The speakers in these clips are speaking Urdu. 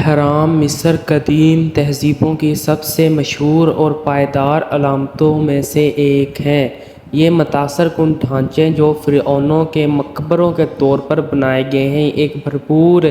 اہرام مصر قدیم تہذیبوں کی سب سے مشہور اور پائیدار علامتوں میں سے ایک ہیں۔ یہ متاثر کن ڈھانچے جو فرعونوں کے مقبروں کے طور پر بنائے گئے ہیں ایک بھرپور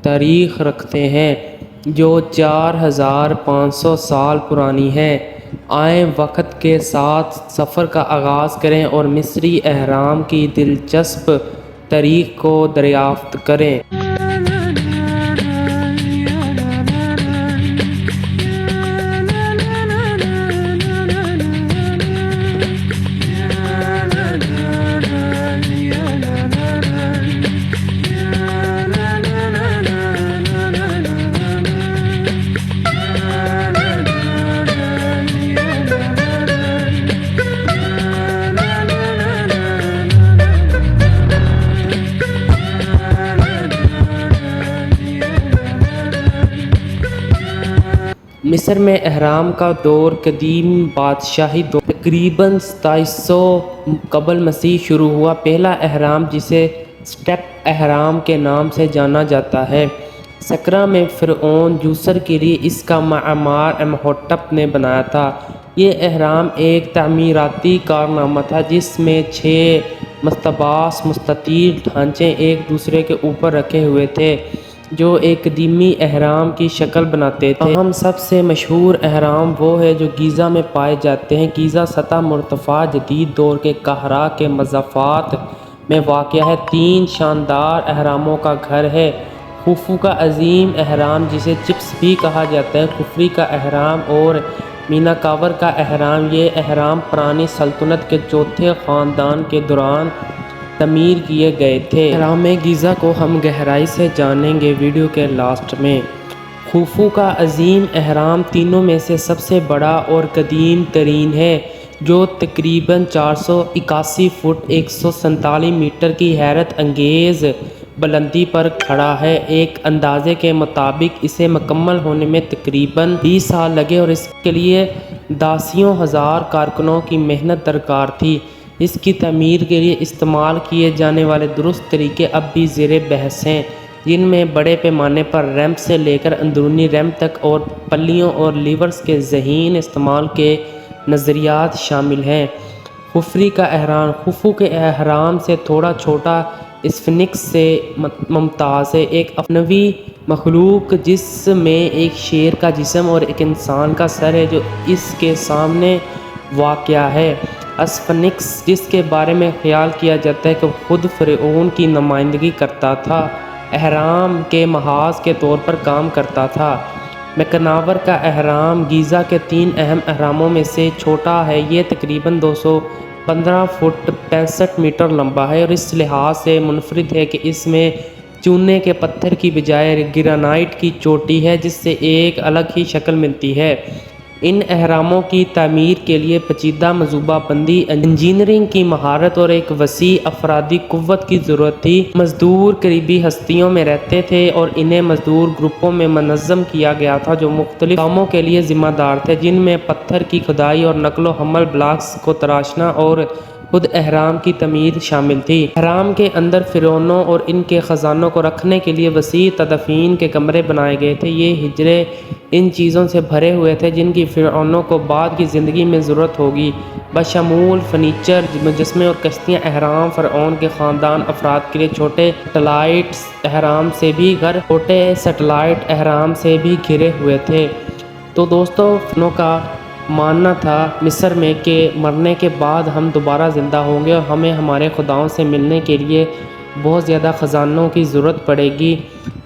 تاریخ رکھتے ہیں جو 4500 سال پرانی ہے۔ آئیں وقت کے ساتھ سفر کا آغاز کریں اور مصری اہرام کی دلچسپ تاریخ کو دریافت کریں۔ مصر میں اہرام کا دور قدیم بادشاہی دور تقریباً 2700 قبل مسیح شروع ہوا۔ پہلا اہرام جسے سٹیپ اہرام کے نام سے جانا جاتا ہے سقرا میں فرعون جوسر کے لیے اس کا معمار امہوٹپ نے بنایا تھا۔ یہ اہرام ایک تعمیراتی کارنامہ تھا جس میں 6 مستباس مستطیل ڈھانچے ایک دوسرے کے اوپر رکھے ہوئے تھے جو ایک قدیمی اہرام کی شکل بناتے تھے۔ ہم سب سے مشہور اہرام وہ ہے جو گیزا میں پائے جاتے ہیں۔ گیزا سطح مرتفع جدید دور کے قاہرہ کے مضافات میں واقع ہے۔ 3 شاندار اہراموں کا گھر ہے۔ خوفو کا عظیم اہرام جسے چپس بھی کہا جاتا ہے، خفری کا اہرام اور میناکاور کا اہرام۔ یہ اہرام پرانی سلطنت کے چوتھے خاندان کے دوران تعمیر کیے گئے تھے۔ اہرام گیزا کو ہم گہرائی سے جانیں گے ویڈیو کے لاسٹ میں۔ خوفو کا عظیم اہرام تینوں میں سے سب سے بڑا اور قدیم ترین ہے جو تقریباً 481 فٹ 147 میٹر کی حیرت انگیز بلندی پر کھڑا ہے۔ ایک اندازے کے مطابق اسے مکمل ہونے میں تقریباً 20 سال لگے اور اس کے لیے داسیوں ہزار کارکنوں کی محنت درکار تھی۔ اس کی تعمیر کے لیے استعمال کیے جانے والے درست طریقے اب بھی زیر بحث ہیں جن میں بڑے پیمانے پر ریمپ سے لے کر اندرونی ریمپ تک اور پلیوں اور لیورز کے ذہین استعمال کے نظریات شامل ہیں۔ خفری کا اہرام خوفو کے اہرام سے تھوڑا چھوٹا اسفنکس سے ممتاز ہے، ایک افنوی مخلوق جس میں ایک شیر کا جسم اور ایک انسان کا سر ہے جو اس کے سامنے واقع ہے۔ اسفنکس جس کے بارے میں خیال کیا جاتا ہے کہ خود فرعون کی نمائندگی کرتا تھا اہرام کے محاذ کے طور پر کام کرتا تھا۔ میناکاور کا اہرام گیزا کے 3 اہم اہراموں میں سے چھوٹا ہے۔ یہ تقریباً 215 فٹ 65 میٹر لمبا ہے اور اس لحاظ سے منفرد ہے کہ اس میں چونے کے پتھر کی بجائے گرانائٹ کی چوٹی ہے جس سے ایک الگ ہی شکل ملتی ہے۔ ان اہراموں کی تعمیر کے لیے پیچیدہ منصوبہ بندی، انجینئرنگ کی مہارت اور ایک وسیع افرادی قوت کی ضرورت تھی۔ مزدور قریبی ہستیوں میں رہتے تھے اور انہیں مزدور گروپوں میں منظم کیا گیا تھا جو مختلف کاموں کے لیے ذمہ دار تھے جن میں پتھر کی کھدائی اور نقل و حمل، بلاکس کو تراشنا اور خود اہرام کی تعمیر شامل تھی۔ اہرام کے اندر فرعونوں اور ان کے خزانوں کو رکھنے کے لیے وسیع تدفین کے کمرے بنائے گئے تھے۔ یہ حجرے ان چیزوں سے بھرے ہوئے تھے جن کی فرعونوں کو بعد کی زندگی میں ضرورت ہوگی، بشمول فرنیچر، مجسمے اور کشتیاں۔ اہرام فرعون کے خاندان افراد کے لیے چھوٹے سیٹلائٹ اہرام سے بھی گھرے ہوئے تھے۔ تو دوستو، فرعونوں کا ماننا تھا مصر میں کہ مرنے کے بعد ہم دوبارہ زندہ ہوں گے اور ہمیں ہمارے خداؤں سے ملنے کے لیے بہت زیادہ خزانوں کی ضرورت پڑے گی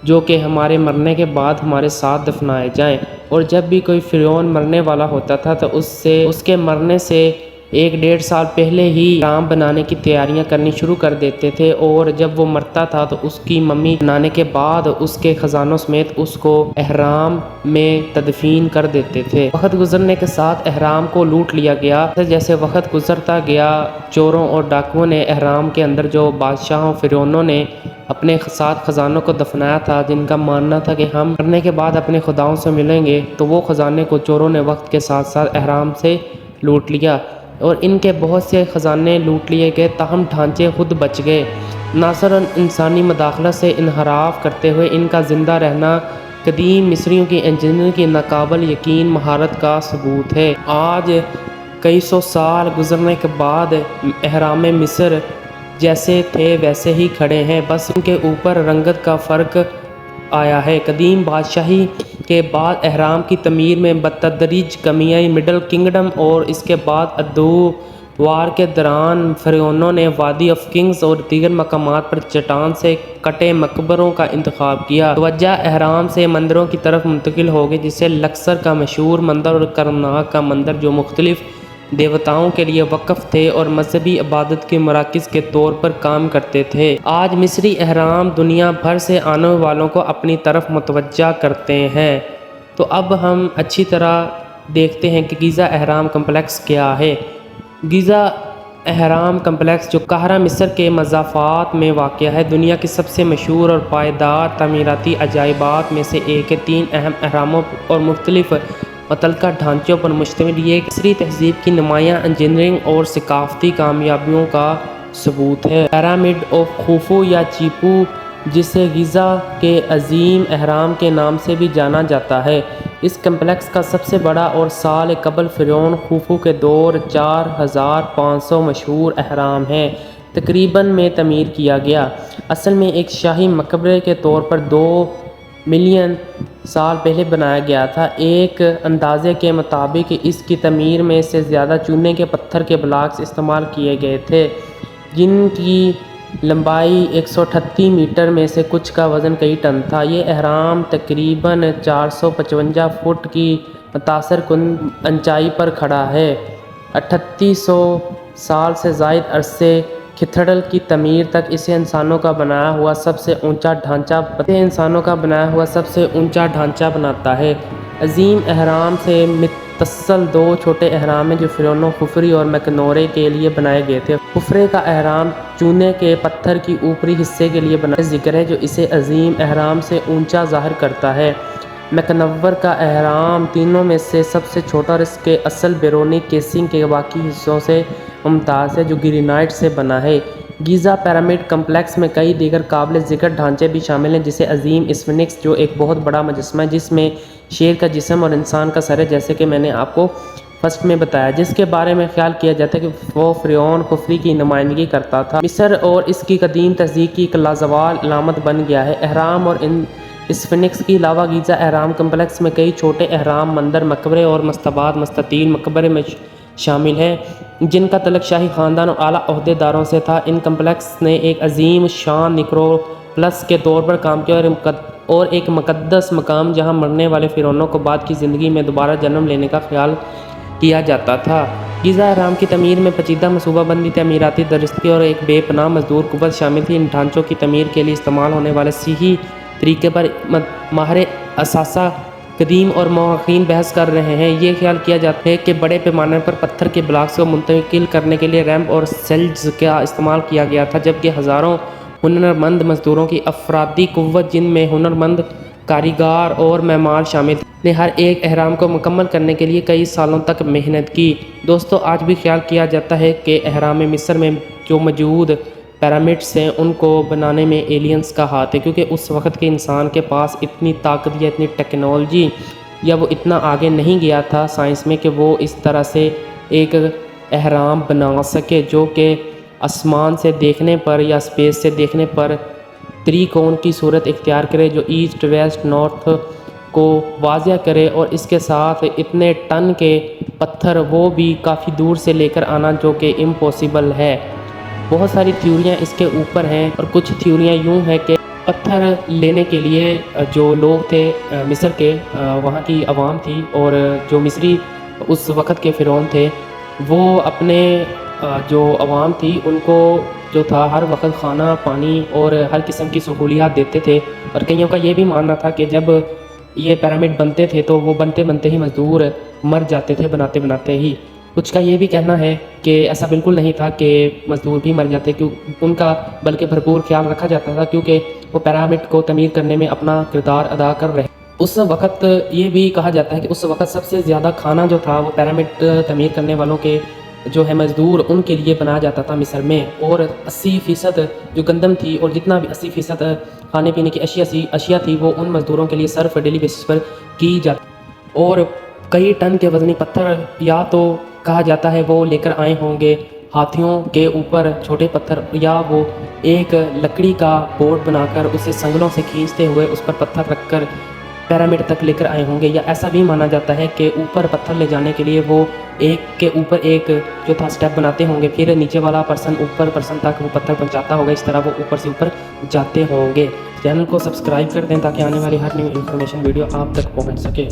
جو کہ ہمارے مرنے کے بعد ہمارے ساتھ دفنائے جائیں۔ اور جب بھی کوئی فرعون مرنے والا ہوتا تھا تو اس کے مرنے سے 1-1.5 سال پہلے ہی اہرام بنانے کی تیاریاں کرنی شروع کر دیتے تھے اور جب وہ مرتا تھا تو اس کی ممی بنانے کے بعد اس کے خزانوں سمیت اس کو اہرام میں تدفین کر دیتے تھے۔ وقت گزرنے کے ساتھ اہرام کو لوٹ لیا گیا۔ جیسے وقت گزرتا گیا چوروں اور ڈاکوؤں نے اہرام کے اندر جو بادشاہوں فرعونوں نے اپنے ساتھ خزانوں کو دفنایا تھا جن کا ماننا تھا کہ ہم مرنے کے بعد اپنے خداؤں سے ملیں گے، تو وہ خزانے کو چوروں نے وقت کے ساتھ ساتھ اہرام سے لوٹ لیا اور ان کے بہت سے خزانے لوٹ لیے گئے، تاہم ڈھانچے خود بچ گئے۔ ناصراً انسانی مداخلت سے انحراف کرتے ہوئے ان کا زندہ رہنا قدیم مصریوں کی انجینئرنگ کی ناقابل یقین مہارت کا ثبوت ہے۔ آج کئی سو سال گزرنے کے بعد اہرام مصر جیسے تھے ویسے ہی کھڑے ہیں، بس ان کے اوپر رنگت کا فرق آیا ہے۔ قدیم بادشاہی کے بعد اہرام کی تعمیر میں بتدریج کمی آئی۔ مڈل کنگڈم اور اس کے بعد ادوار کے دوران فرعونوں نے وادی آف کنگز اور دیگر مقامات پر چٹان سے کٹے مقبروں کا انتخاب کیا۔ توجہ اہرام سے مندروں کی طرف منتقل ہو گئی، جیسے لکسر کا مشہور مندر اور کرناک کا مندر جو مختلف دیوتاؤں کے لیے وقف تھے اور مذہبی عبادت کے مراکز کے طور پر کام کرتے تھے۔ آج مصری اہرام دنیا بھر سے آنے والوں کو اپنی طرف متوجہ کرتے ہیں۔ تو اب ہم اچھی طرح دیکھتے ہیں کہ گیزا اہرام کمپلیکس کیا ہے۔ گیزا اہرام کمپلیکس جو قاہرہ مصر کے مضافات میں واقع ہے، دنیا کی سب سے مشہور اور پائیدار تعمیراتی عجائبات میں سے ایک ہے۔ 3 اہم اہراموں اور مختلف متعلقہ ڈھانچوں پر مشتمل یہ ایک مصری تہذیب کی نمایاں انجینئرنگ اور ثقافتی کامیابیوں کا ثبوت ہے۔ پیرامڈ آف خوفو یا چیپو، جسے گیزا کے عظیم اہرام کے نام سے بھی جانا جاتا ہے، اس کمپلیکس کا سب سے بڑا اور سال قبل فرعون خوفو کے دور 4500 مشہور اہرام ہے تقریباً میں تعمیر کیا گیا۔ اصل میں ایک شاہی مقبرے کے طور پر 2 ملین سال پہلے بنایا گیا تھا۔ ایک اندازے کے مطابق اس کی تعمیر میں سے زیادہ چونے کے پتھر کے بلاکس استعمال کیے گئے تھے، جن کی لمبائی 138 میٹر میں سے کچھ کا وزن کئی ٹن تھا۔ یہ اہرام تقریباً 455 فٹ کی متاثر کن اونچائی پر کھڑا ہے۔ 3800 سال سے زائد عرصے کیتھیڈرل کی تعمیر تک اسے انسانوں کا بنایا ہوا سب سے اونچا ڈھانچہ بناتا ہے۔ عظیم اہرام سے متصل 2 چھوٹے اہرام ہیں جو فرعون خوفری اور مکنورے کے لیے بنائے گئے تھے۔ خوفرے کا اہرام چونے کے پتھر کی اوپری حصے کے لیے بنایا ذکر ہے جو اسے عظیم اہرام سے اونچا ظاہر کرتا ہے۔ مکنور کا اہرام تینوں میں سے سب سے چھوٹا اور اس کے اصل بیرونی کیسنگ کے باقی حصوں سے ممتاز ہے جو گرینائٹ سے بنا ہے۔ گیزا پیرامڈ کمپلیکس میں کئی دیگر قابل ذکر ڈھانچے بھی شامل ہیں، جیسے عظیم اسفنکس جو ایک بہت بڑا مجسمہ ہے جس میں شیر کا جسم اور انسان کا سر ہے، جیسے کہ میں نے آپ کو فرسٹ میں بتایا، جس کے بارے میں خیال کیا جاتا ہے کہ وہ فرعون خوفری کی نمائندگی کرتا تھا۔ مصر اور اس کی قدیم تہذیب کی ایک لازوال علامت بن گیا ہے۔ اہرام اور اسفنکس کے علاوہ گیزا اہرام کمپلیکس میں کئی چھوٹے اہرام، مندر، مقبرے اور مستباد مستطیل مقبرے میں شامل ہیں جن کا تعلق شاہی خاندان اور اعلیٰ عہدیداروں سے تھا۔ ان کمپلیکس نے ایک عظیم شان نیکروپولس کے طور پر کام کیا اور ایک مقدس مقام جہاں مرنے والے فرعونوں کو بعد کی زندگی میں دوبارہ جنم لینے کا خیال کیا جاتا تھا۔ گیزا اہرام کی تعمیر میں پیچیدہ منصوبہ بندی، تعمیراتی درستگی اور ایک بے پناہ مزدور قوت شامل تھی۔ ان ڈھانچوں کی تعمیر کے لیے استعمال ہونے والے صحیح طریقے پر ماہر اثاثہ قدیم اور مورخین بحث کر رہے ہیں۔ یہ خیال کیا جاتا ہے کہ بڑے پیمانے پر پتھر کے بلاکس کو منتقل کرنے کے لیے ریمپ اور سلیجز کا استعمال کیا گیا تھا، جبکہ ہزاروں ہنرمند مزدوروں کی افرادی قوت، جن میں ہنرمند کاریگر اور معمار شامل تھے، نے ہر ایک اہرام کو مکمل کرنے کے لیے کئی سالوں تک محنت کی۔ دوستو، آج بھی خیال کیا جاتا ہے کہ اہرام مصر میں جو موجود پیرامڈس ہیں ان کو بنانے میں ایلینز کا ہاتھ ہے، کیونکہ اس وقت کے انسان کے پاس اتنی طاقت یا اتنی ٹیکنالوجی یا وہ اتنا آگے نہیں گیا تھا سائنس میں کہ وہ اس طرح سے ایک اہرام بنا سکے جو کہ آسمان سے دیکھنے پر یا اسپیس سے دیکھنے پر تریکون کی صورت اختیار کرے، جو ایسٹ ویسٹ نارتھ کو واضح کرے، اور اس کے ساتھ اتنے ٹن کے پتھر وہ بھی کافی دور سے لے کر آنا جو کہ امپاسبل ہے۔ بہت ساری تھیوریاں اس کے اوپر ہیں، اور کچھ تھیوریاں یوں ہیں کہ پتھر لینے کے لیے جو لوگ تھے مصر کے، وہاں کی عوام تھی اور جو مصری اس وقت کے فرعون تھے، وہ اپنے جو عوام تھی ان کو جو تھا ہر وقت کھانا، پانی اور ہر قسم کی سہولیات دیتے تھے، اور کئیوں کا یہ بھی ماننا تھا کہ جب یہ پیرامڈ بنتے تھے تو وہ بنتے بنتے ہی مزدور مر جاتے تھے بناتے بناتے ہی۔ کچھ کا یہ بھی کہنا ہے کہ ایسا بالکل نہیں تھا کہ مزدور بھی مر جاتے، ان کا بلکہ بھرپور خیال رکھا جاتا تھا کیونکہ وہ پیرامڈ کو تعمیر کرنے میں اپنا کردار ادا کر رہے۔ اس وقت یہ بھی کہا جاتا ہے کہ اس وقت سب سے زیادہ کھانا جو تھا وہ پیرامڈ تعمیر کرنے والوں کے جو ہے مزدور ان کے لیے بنایا جاتا تھا مصر میں، اور 80% جو گندم تھی اور جتنا بھی 80% کھانے پینے کی اشیاء تھی وہ ان مزدوروں کے لیے صرف ڈیلی بیسس پر کی جاتی، اور کئی ٹن کے وزنی پتھر یا تو کہا جاتا ہے وہ لے کر آئے ہوں گے ہاتھیوں کے اوپر چھوٹے پتھر، یا وہ ایک لکڑی کا بورڈ بنا کر اسے سنگلوں سے کھینچتے ہوئے اس پر پتھر رکھ کر پیرامڈ تک لے کر آئے ہوں گے، یا ایسا بھی مانا جاتا ہے کہ اوپر پتھر لے جانے کے لیے وہ ایک کے اوپر ایک جو تھا سٹیپ بناتے ہوں گے، پھر نیچے والا پرسن تک وہ پتھر پہنچاتا ہوگا، اس طرح وہ اوپر سے اوپر جاتے ہوں گے۔ چینل کو سبسکرائب کر دیں تاکہ آنے والی ہر نیو انفارمیشن ویڈیو آپ تک پہنچ سکے۔